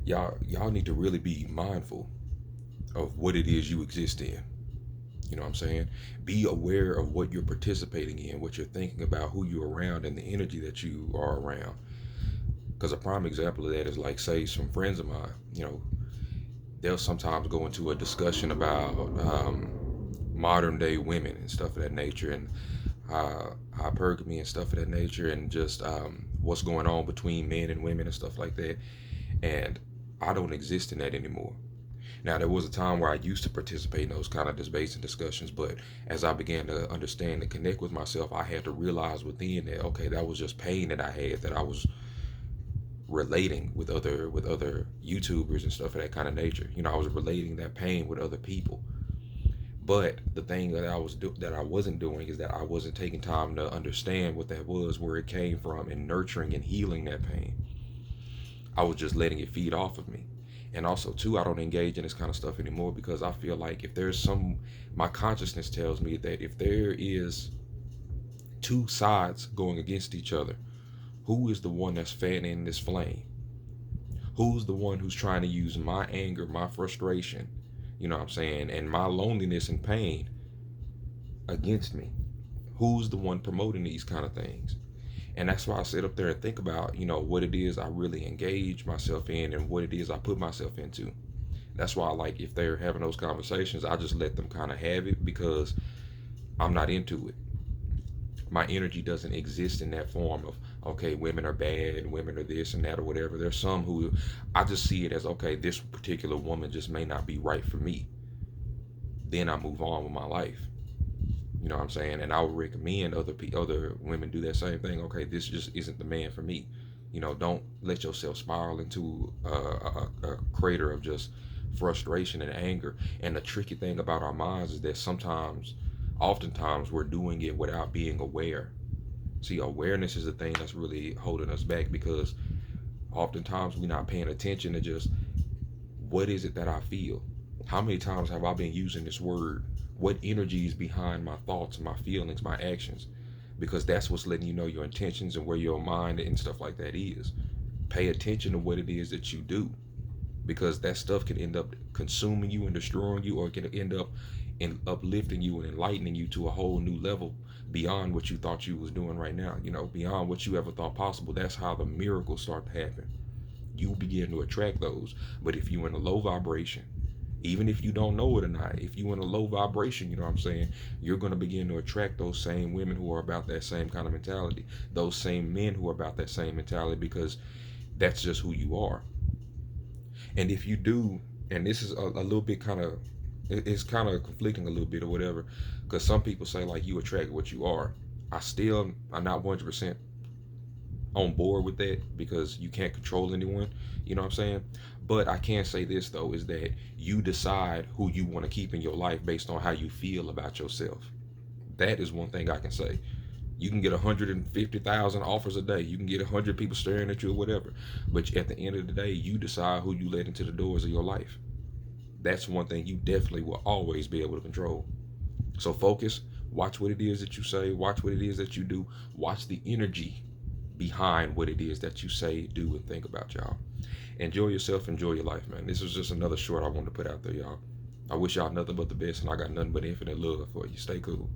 y'all need to really be mindful of what it is you exist in. You know what I'm saying? Be aware of what you're participating in, what you're thinking about, who you're around, and the energy that you are around. Because a prime example of that is like, say, some friends of mine, they'll sometimes go into a discussion about modern day women and stuff of that nature, and hypergamy and stuff of that nature, and just what's going on between men and women and stuff like that. And I don't exist in that anymore. Now, there was a time where I used to participate in those kind of debates and discussions, but as I began to understand and connect with myself, I had to realize within that, okay, that was just pain that I had, that I was relating with other YouTubers and stuff of that kind of nature. I was relating that pain with other people. But the thing that I wasn't doing is that I wasn't taking time to understand what that was, where it came from, and nurturing and healing that pain. I was just letting it feed off of me. And also too, I don't engage in this kind of stuff anymore because I feel like if there's some my consciousness tells me that if there is two sides going against each other, who is the one that's fanning this flame? Who's the one who's trying to use my anger, my frustration, what I'm saying, and my loneliness and pain against me? Who's the one promoting these kind of things? And that's why I sit up there and think about, what it is I really engage myself in and what it is I put myself into. That's why, like, if they're having those conversations, I just let them kind of have it because I'm not into it. My energy doesn't exist in that form of, okay, women are bad, women are this and that or whatever. There's some who I just see it as, okay, this particular woman just may not be right for me. Then I move on with my life. You know what I'm saying? And I would recommend other women do that same thing. Okay, this just isn't the man for me. Don't let yourself spiral into a crater of just frustration and anger. And the tricky thing about our minds is that oftentimes, we're doing it without being aware. See, awareness is the thing that's really holding us back because oftentimes we're not paying attention to just what is it that I feel. How many times have I been using this word? What energy is behind my thoughts, my feelings, my actions? Because that's what's letting you know your intentions and where your mind and stuff like that is. Pay attention to what it is that you do, because that stuff can end up consuming you and destroying you, or it can end up in uplifting you and enlightening you to a whole new level beyond what you thought you was doing right now. Beyond what you ever thought possible. That's how the miracles start to happen. You begin to attract those. But if you're in a low vibration, even if you don't know it or not, if you're in a low vibration, you know what I'm saying, you're going to begin to attract those same women who are about that same kind of mentality, those same men who are about that same mentality, because that's just who you are. And if you do, and this is a little bit kind of, it's kind of conflicting a little bit or whatever, because some people say like you attract what you are. I'm not 100% on board with that because you can't control anyone. You know what I'm saying? But I can say this though, is that you decide who you want to keep in your life based on how you feel about yourself. That is one thing I can say. You can get 150,000 offers a day. You can get 100 people staring at you or whatever. But at the end of the day, you decide who you let into the doors of your life. That's one thing you definitely will always be able to control. So focus, watch what it is that you say, watch what it is that you do, watch the energy behind what it is that you say, do, and think about, y'all. Enjoy yourself, enjoy your life, man. This was just another short I wanted to put out there, y'all. I wish y'all nothing but the best, and I got nothing but infinite love for you. Stay cool.